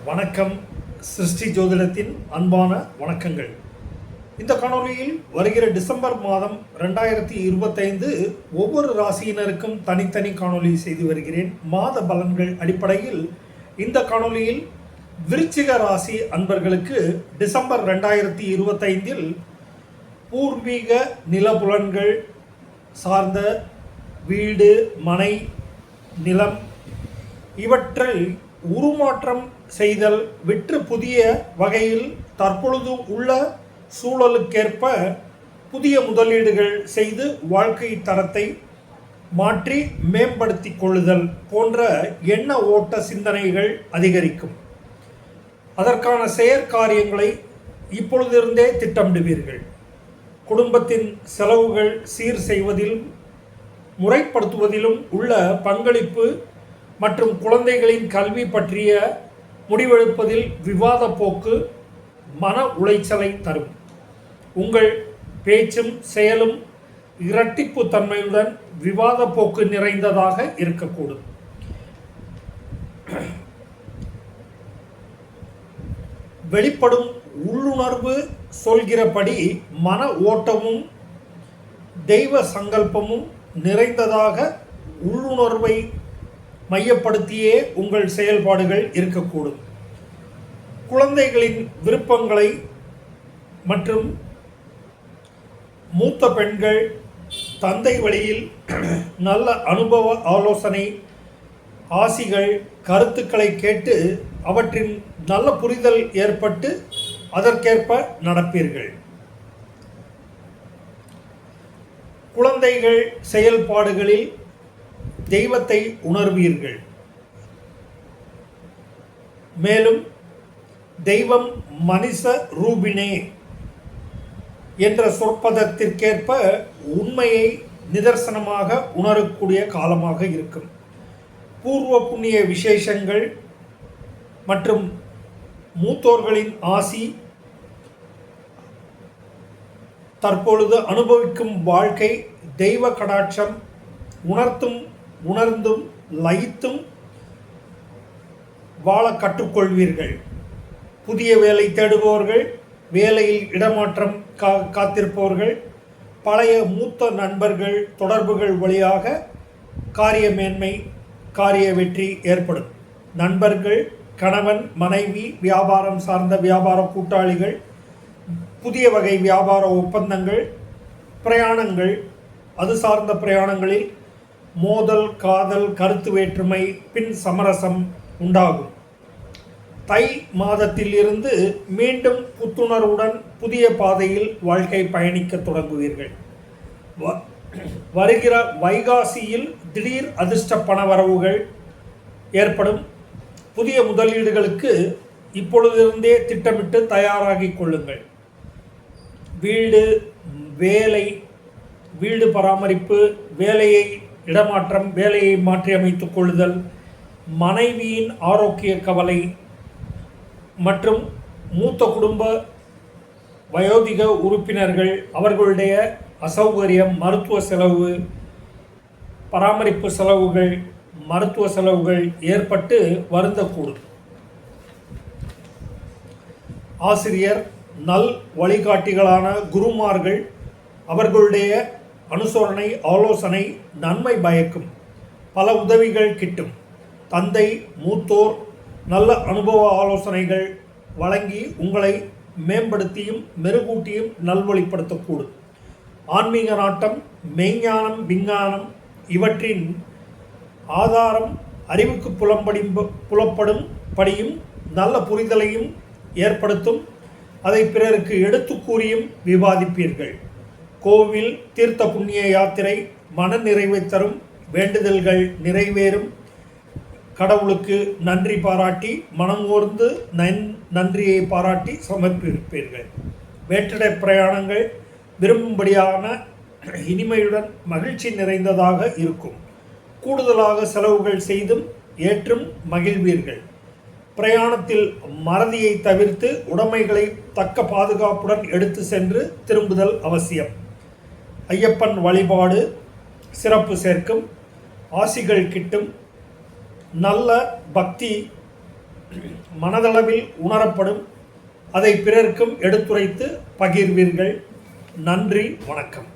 வணக்கம். சிருஷ்டி ஜோதிடத்தின் அன்பான வணக்கங்கள். இந்த காணொலியில் வருகிற டிசம்பர் மாதம் 2025 ஒவ்வொரு ராசியினருக்கும் தனித்தனி காணொலி செய்து வருகிறேன். மாத பலன்கள் அடிப்படையில் இந்த காணொலியில் விருச்சிக ராசி அன்பர்களுக்கு டிசம்பர் 2025 பூர்வீக நிலப்புலன்கள் சார்ந்த வீடு, மனை, நிலம் இவற்றில் உருமாற்றம் செய்தல், விற்று புதிய வகையில் தற்பொழுது உள்ள சூழலுக்கேற்ப புதிய முதலீடுகள் செய்து வாழ்க்கை தரத்தை மாற்றி மேம்படுத்தி கொள்ளுதல் போன்ற எண்ண ஓட்ட சிந்தனைகள் அதிகரிக்கும். அதற்கான செயற்காரியங்களை இப்பொழுதிருந்தே திட்டமிடுவீர்கள். குடும்பத்தின் செலவுகள் சீர் செய்வதிலும் முறைப்படுத்துவதிலும் உள்ள பங்களிப்பு மற்றும் குழந்தைகளின் கல்வி பற்றிய முடிவெடுப்பதில் விவாத போக்கு மன உளைச்சலை தரும். உங்கள் பேச்சும் செயலும் இரட்டிப்பு தன்மையுடன் விவாத போக்கு நிறைந்ததாக இருக்கக்கூடும். வெளிப்படும் உள்ளுணர்வு சொல்கிறபடி மன ஓட்டமும் தெய்வ சங்கல்பமும் நிறைந்ததாக உள்ளுணர்வை மையப்படுத்தியே உங்கள் செயல்பாடுகள் இருக்கக்கூடும். குழந்தைகளின் விருப்பங்களை மற்றும் மூத்த பெண்கள் தந்தை வழியில் நல்ல அனுபவ ஆலோசனை, ஆசிகள், கருத்துக்களை கேட்டு அவற்றின் நல்ல புரிதல் ஏற்பட்டு அதற்கேற்ப நடப்பீர்கள். குழந்தைகள் செயல்பாடுகளில் தெய்வத்தை உணர்வீர்கள். மேலும் தெய்வம் மனித ரூபினே என்ற சொற்பதத்திற்கேற்ப உண்மையை நிதர்சனமாக உணரக்கூடிய காலமாக இருக்கும். பூர்வ புண்ணிய விசேஷங்கள் மற்றும் மூத்தோர்களின் ஆசி, தற்பொழுது அனுபவிக்கும் வாழ்க்கை தெய்வ கடாட்சம் உணர்ந்தும் லயித்தும் வாழ கற்றுக்கொள்வீர்கள். புதிய வேலை தேடுபவர்கள், வேலையில் இடமாற்றம் காத்திருப்பவர்கள், பழைய மூத்த நண்பர்கள் தொடர்புகள் வழியாக காரிய மேன்மை, காரிய வெற்றி ஏற்படும். நண்பர்கள், கணவன், மனைவி, வியாபாரம் சார்ந்த வியாபார கூட்டாளிகள், புதிய வகை வியாபார ஒப்பந்தங்கள், பிரயாணங்கள், அது சார்ந்த பிரயாணங்களில் மோதல், காதல், கருத்து வேற்றுமை, பின் சமரசம் உண்டாகும். தை மாதத்தில் இருந்து மீண்டும் புத்துணர்வுடன் புதிய பாதையில் வாழ்க்கை பயணிக்க தொடங்குவீர்கள். வருகிற வைகாசியில் திடீர் அதிர்ஷ்ட பணவரவுகள் ஏற்படும். புதிய முதலீடுகளுக்கு இப்பொழுதிருந்தே திட்டமிட்டு தயாராகிக் கொள்ளுங்கள். வீடு, வேலை, வீடு பராமரிப்பு, வேலையை இடமாற்றம், வேலையை மாற்றி அமைத்துக் கொள்ளுதல், மனைவியின் ஆரோக்கிய கவலை மற்றும் மூத்த குடும்ப வயோதிக உறுப்பினர்கள் அவர்களுடைய அசௌகரியம், மருத்துவ செலவு, பராமரிப்பு செலவுகள், மருத்துவ செலவுகள் ஏற்பட்டு வருந்தக்கூடும். ஆசிரியர், நல் வழிகாட்டிகளான குருமார்கள் அவர்களுடைய அனுசரணை, ஆலோசனை நன்மை பயக்கும். பல உதவிகள் கிட்டும். தந்தை, மூத்தோர் நல்ல அனுபவ ஆலோசனைகள் வழங்கி உங்களை மேம்படுத்தியும் மெருகூட்டியும் நல்வழிப்படுத்தக்கூடும். ஆன்மீக நாட்டம், மெய்ஞானம், விஞ்ஞானம் இவற்றின் ஆதாரம் அறிவுக்கு புலப்படும் படியும் நல்ல புரிதலையும் ஏற்படுத்தும். அதை பிறருக்கு எடுத்து கூறியும் விவாதிப்பீர்கள். கோவில், தீர்த்த புண்ணிய யாத்திரை மன நிறைவை தரும். வேண்டுதல்கள் நிறைவேறும். கடவுளுக்கு நன்றி பாராட்டி, மனம் ஓர்ந்து நன்றியை பாராட்டி சமர்ப்பிப்பீர்கள். வேற்றிட பிரயாணங்கள் விரும்பும்படியான இனிமையுடன் மகிழ்ச்சி நிறைந்ததாக இருக்கும். கூடுதலாக செலவுகள் செய்தும் ஏற்றும் மகிழ்வீர்கள். பிரயாணத்தில் மறதியை தவிர்த்து உடைமைகளை தக்க பாதுகாப்புடன் எடுத்து சென்று திரும்புதல் அவசியம். ஐயப்பன் வழிபாடு சிறப்பு சேர்க்கும். ஆசிகள் கிட்டும். நல்ல பக்தி மனதளவில் உணரப்படும். அதை பிறர்க்கும் எடுத்துரைத்து பகிர்வீர்கள். நன்றி, வணக்கம்.